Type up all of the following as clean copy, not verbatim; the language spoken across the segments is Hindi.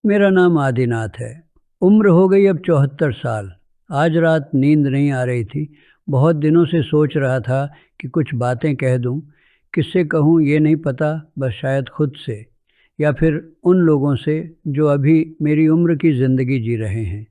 मेरा नाम आदिनाथ है। उम्र हो गई अब 74 साल। आज रात नींद नहीं आ रही थी। बहुत दिनों से सोच रहा था कि कुछ बातें कह दूं। किससे कहूं ये नहीं पता, बस शायद खुद से या फिर उन लोगों से जो अभी मेरी उम्र की ज़िंदगी जी रहे हैं।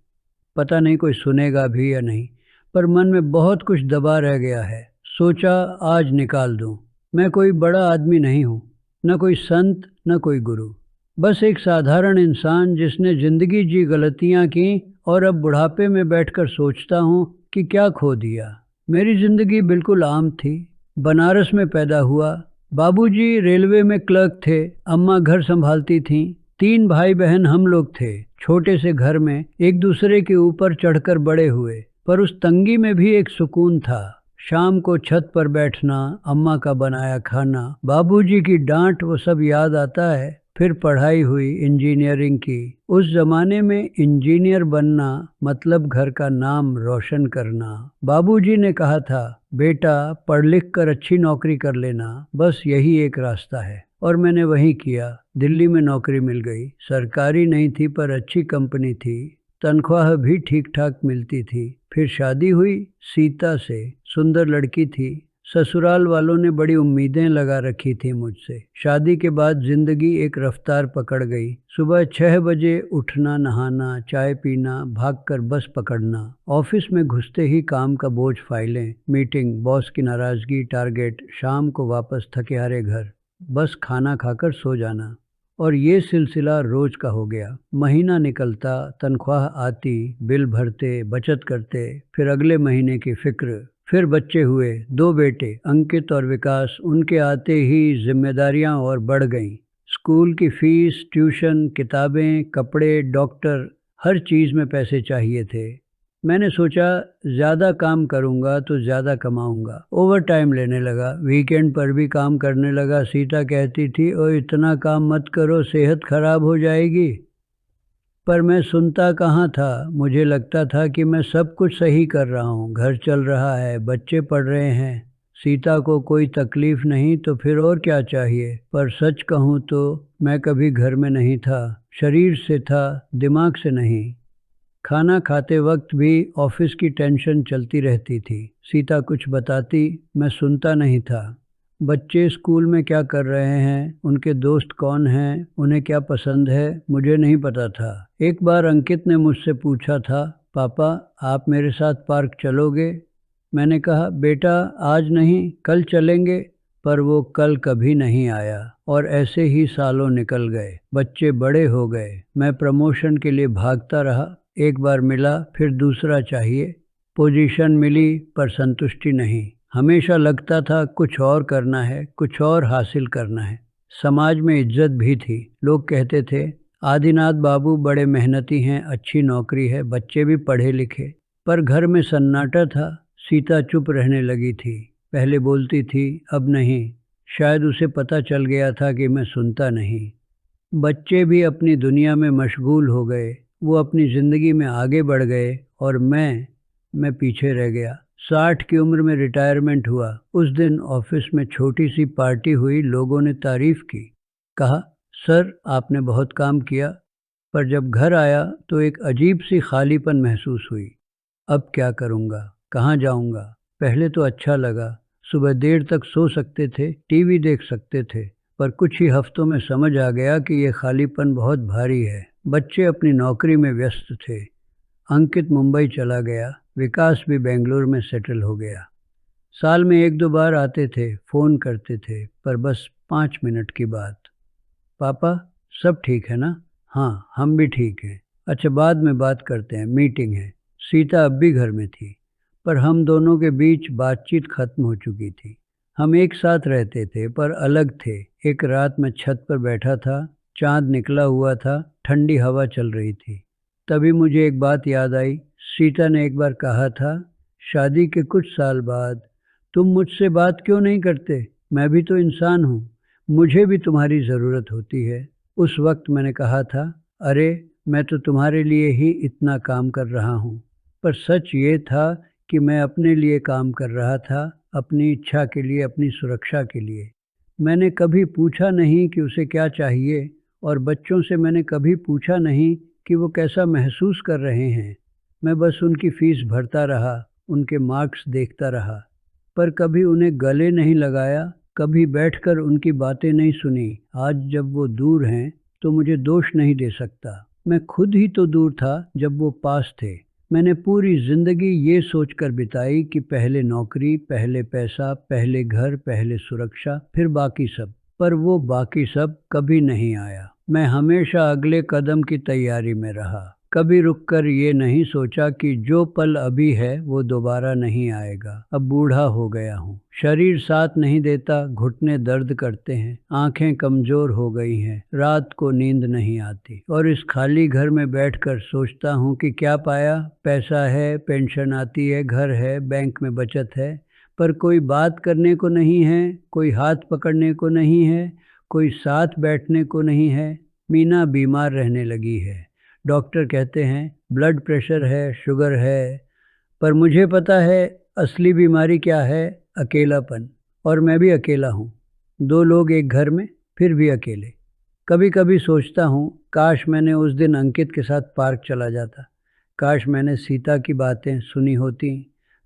पता नहीं कोई सुनेगा भी या नहीं, पर मन में बहुत कुछ दबा रह गया है। सोचा आज निकाल दूं। मैं कोई बड़ा आदमी नहीं हूं, न कोई संत न कोई गुरु, बस एक साधारण इंसान जिसने जिंदगी जी गलतियां की और अब बुढ़ापे में बैठकर सोचता हूँ कि क्या खो दिया। मेरी जिंदगी बिल्कुल आम थी। बनारस में पैदा हुआ। बाबूजी रेलवे में क्लर्क थे, अम्मा घर संभालती थीं। 3 भाई बहन हम लोग थे। छोटे से घर में एक दूसरे के ऊपर चढ़कर बड़े हुए, पर उस तंगी में भी एक सुकून था। शाम को छत पर बैठना, अम्मा का बनाया खाना, बाबूजी की डांट, वो सब याद आता है। फिर पढ़ाई हुई इंजीनियरिंग की। उस जमाने में इंजीनियर बनना मतलब घर का नाम रोशन करना। बाबूजी ने कहा था, बेटा पढ़ लिख कर अच्छी नौकरी कर लेना, बस यही एक रास्ता है। और मैंने वही किया। दिल्ली में नौकरी मिल गई। सरकारी नहीं थी पर अच्छी कंपनी थी, तनख्वाह भी ठीक ठाक मिलती थी। फिर शादी हुई सीता से। सुंदर लड़की थी। ससुराल वालों ने बड़ी उम्मीदें लगा रखी थी मुझसे। शादी के बाद जिंदगी एक रफ्तार पकड़ गई। सुबह 6 बजे उठना, नहाना, चाय पीना, भागकर बस पकड़ना। ऑफिस में घुसते ही काम का बोझ, फाइलें, मीटिंग, बॉस की नाराजगी, टारगेट। शाम को वापस थके हारे घर, बस खाना खाकर सो जाना। और ये सिलसिला रोज का हो गया। महीना निकलता, तनख्वाह आती, बिल भरते, बचत करते, फिर अगले महीने की फिक्र। फिर बच्चे हुए, 2 बेटे अंकित और विकास। उनके आते ही जिम्मेदारियां और बढ़ गईं। स्कूल की फीस, ट्यूशन, किताबें, कपड़े, डॉक्टर, हर चीज़ में पैसे चाहिए थे। मैंने सोचा ज़्यादा काम करूँगा तो ज़्यादा कमाऊँगा। ओवर टाइम लेने लगा, वीकेंड पर भी काम करने लगा। सीता कहती थी, ओ इतना काम मत करो, सेहत खराब हो जाएगी। पर मैं सुनता कहाँ था। मुझे लगता था कि मैं सब कुछ सही कर रहा हूँ। घर चल रहा है, बच्चे पढ़ रहे हैं, सीता को कोई तकलीफ नहीं, तो फिर और क्या चाहिए। पर सच कहूँ तो मैं कभी घर में नहीं था। शरीर से था, दिमाग से नहीं। खाना खाते वक्त भी ऑफिस की टेंशन चलती रहती थी। सीता कुछ बताती, मैं सुनता नहीं था। बच्चे स्कूल में क्या कर रहे हैं, उनके दोस्त कौन हैं, उन्हें क्या पसंद है, मुझे नहीं पता था। एक बार अंकित ने मुझसे पूछा था, पापा आप मेरे साथ पार्क चलोगे? मैंने कहा, बेटा आज नहीं, कल चलेंगे। पर वो कल कभी नहीं आया और ऐसे ही सालों निकल गए। बच्चे बड़े हो गए। मैं प्रमोशन के लिए भागता रहा। एक बार मिला, फिर दूसरा चाहिए। पोजीशन मिली पर संतुष्टि नहीं। हमेशा लगता था कुछ और करना है, कुछ और हासिल करना है। समाज में इज्जत भी थी। लोग कहते थे, आदिनाथ बाबू बड़े मेहनती हैं, अच्छी नौकरी है, बच्चे भी पढ़े लिखे। पर घर में सन्नाटा था। सीता चुप रहने लगी थी। पहले बोलती थी, अब नहीं। शायद उसे पता चल गया था कि मैं सुनता नहीं। बच्चे भी अपनी दुनिया में मशगूल हो गए। वो अपनी ज़िंदगी में आगे बढ़ गए और मैं पीछे रह गया। 60 की उम्र में रिटायरमेंट हुआ। उस दिन ऑफिस में छोटी सी पार्टी हुई। लोगों ने तारीफ की। कहा, सर आपने बहुत काम किया। पर जब घर आया तो एक अजीब सी खालीपन महसूस हुई। अब क्या करूँगा, कहाँ जाऊँगा? पहले तो अच्छा लगा। सुबह देर तक सो सकते थे, टीवी देख सकते थे। पर कुछ ही हफ्तों में समझ आ गया कि ये खालीपन बहुत भारी है। बच्चे अपनी नौकरी में व्यस्त थे। अंकित मुंबई चला गया। विकास भी बेंगलुरु में सेटल हो गया। साल में 1-2 बार आते थे, फ़ोन करते थे, पर बस 5 मिनट की बात। पापा सब ठीक है ना? हाँ हम भी ठीक हैं। अच्छा बाद में बात करते हैं, मीटिंग है। सीता अब भी घर में थी, पर हम दोनों के बीच बातचीत खत्म हो चुकी थी। हम एक साथ रहते थे पर अलग थे। एक रात मैं छत पर बैठा था, चांद निकला हुआ था, ठंडी हवा चल रही थी। तभी मुझे एक बात याद आई। सीता ने एक बार कहा था, शादी के कुछ साल बाद तुम मुझसे बात क्यों नहीं करते? मैं भी तो इंसान हूँ, मुझे भी तुम्हारी ज़रूरत होती है। उस वक्त मैंने कहा था, अरे मैं तो तुम्हारे लिए ही इतना काम कर रहा हूँ। पर सच ये था कि मैं अपने लिए काम कर रहा था, अपनी इच्छा के लिए, अपनी सुरक्षा के लिए। मैंने कभी पूछा नहीं कि उसे क्या चाहिए और बच्चों से मैंने कभी पूछा नहीं कि वो कैसा महसूस कर रहे हैं। मैं बस उनकी फीस भरता रहा, उनके मार्क्स देखता रहा, पर कभी उन्हें गले नहीं लगाया, कभी बैठकर उनकी बातें नहीं सुनी। आज जब वो दूर हैं तो मुझे दोष नहीं दे सकता। मैं खुद ही तो दूर था जब वो पास थे। मैंने पूरी जिंदगी ये सोचकर बिताई कि पहले नौकरी, पहले पैसा, पहले घर, पहले सुरक्षा, फिर बाकी सब। पर वो बाकी सब कभी नहीं आया। मैं हमेशा अगले कदम की तैयारी में रहा। कभी रुककर ये नहीं सोचा कि जो पल अभी है वो दोबारा नहीं आएगा। अब बूढ़ा हो गया हूँ, शरीर साथ नहीं देता, घुटने दर्द करते हैं, आंखें कमजोर हो गई हैं, रात को नींद नहीं आती और इस खाली घर में बैठकर सोचता हूँ कि क्या पाया। पैसा है, पेंशन आती है, घर है, बैंक में बचत है, पर कोई बात करने को नहीं है, कोई हाथ पकड़ने को नहीं है, कोई साथ बैठने को नहीं है। मीना बीमार रहने लगी है। डॉक्टर कहते हैं ब्लड प्रेशर है, शुगर है, पर मुझे पता है असली बीमारी क्या है, अकेलापन। और मैं भी अकेला हूँ। 2 लोग एक घर में, फिर भी अकेले। कभी कभी सोचता हूँ काश मैंने उस दिन अंकित के साथ पार्क चला जाता, काश मैंने सीता की बातें सुनी होती,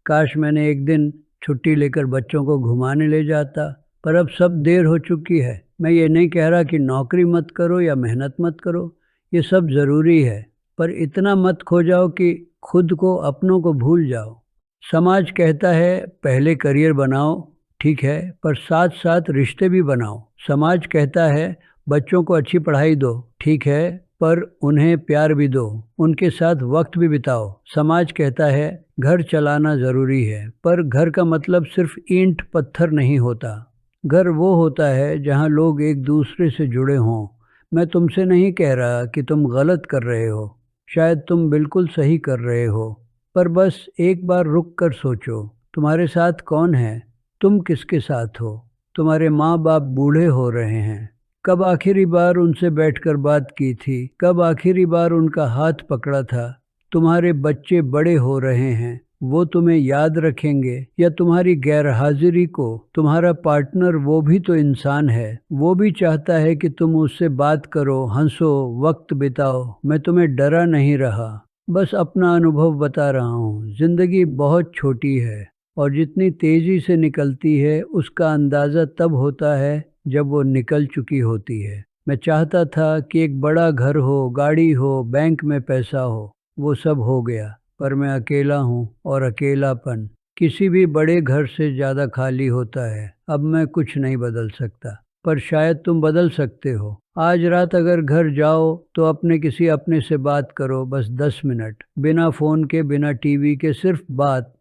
काश मैंने एक दिन छुट्टी लेकर बच्चों को घुमाने ले जाता। पर अब सब देर हो चुकी है। मैं ये नहीं कह रहा कि नौकरी मत करो या मेहनत मत करो, ये सब ज़रूरी है, पर इतना मत खो जाओ कि खुद को, अपनों को भूल जाओ। समाज कहता है पहले करियर बनाओ, ठीक है, पर साथ साथ रिश्ते भी बनाओ। समाज कहता है बच्चों को अच्छी पढ़ाई दो, ठीक है, पर उन्हें प्यार भी दो, उनके साथ वक्त भी बिताओ। समाज कहता है घर चलाना ज़रूरी है, पर घर का मतलब सिर्फ ईंट पत्थर नहीं होता। घर वो होता है जहाँ लोग एक दूसरे से जुड़े हों। मैं तुमसे नहीं कह रहा कि तुम गलत कर रहे हो, शायद तुम बिल्कुल सही कर रहे हो, पर बस एक बार रुक कर सोचो, तुम्हारे साथ कौन है, तुम किसके साथ हो। तुम्हारे माँ बाप बूढ़े हो रहे हैं, कब आखिरी बार उनसे बैठकर बात की थी, कब आखिरी बार उनका हाथ पकड़ा था। तुम्हारे बच्चे बड़े हो रहे हैं, वो तुम्हें याद रखेंगे या तुम्हारी गैरहाजिरी को। तुम्हारा पार्टनर वो भी तो इंसान है, वो भी चाहता है कि तुम उससे बात करो, हंसो, वक्त बिताओ। मैं तुम्हें डरा नहीं रहा, बस अपना अनुभव बता रहा हूँ। जिंदगी बहुत छोटी है और जितनी तेजी से निकलती है उसका अंदाज़ा तब होता है जब वो निकल चुकी होती है। मैं चाहता था कि एक बड़ा घर हो, गाड़ी हो, बैंक में पैसा हो, वो सब हो गया, पर मैं अकेला हूँ और अकेलापन किसी भी बड़े घर से ज़्यादा खाली होता है। अब मैं कुछ नहीं बदल सकता, पर शायद तुम बदल सकते हो। आज रात अगर घर जाओ तो अपने किसी अपने से बात करो, बस 10 मिनट, बिना फ़ोन के, बिना टीवी के, सिर्फ बात।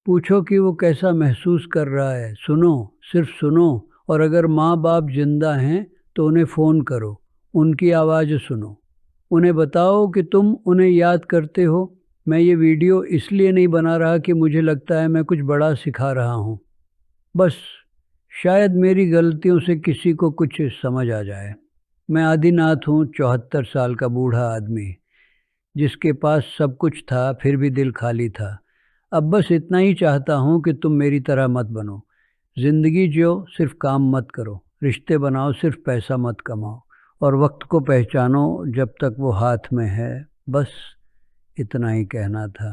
पूछो कि वो कैसा महसूस कर रहा है, सुनो, सिर्फ सुनो। और अगर माँ बाप जिंदा हैं तो उन्हें फ़ोन करो, उनकी आवाज़ सुनो, उन्हें बताओ कि तुम उन्हें याद करते हो। मैं ये वीडियो इसलिए नहीं बना रहा कि मुझे लगता है मैं कुछ बड़ा सिखा रहा हूँ, बस शायद मेरी गलतियों से किसी को कुछ समझ आ जाए। मैं आदिनाथ हूँ, 74 साल का बूढ़ा आदमी, जिसके पास सब कुछ था फिर भी दिल खाली था। अब बस इतना ही चाहता हूँ कि तुम मेरी तरह मत बनो। जिंदगी जियो, सिर्फ काम मत करो, रिश्ते बनाओ, सिर्फ पैसा मत कमाओ, और वक्त को पहचानो जब तक वो हाथ में है। बस इतना ही कहना था।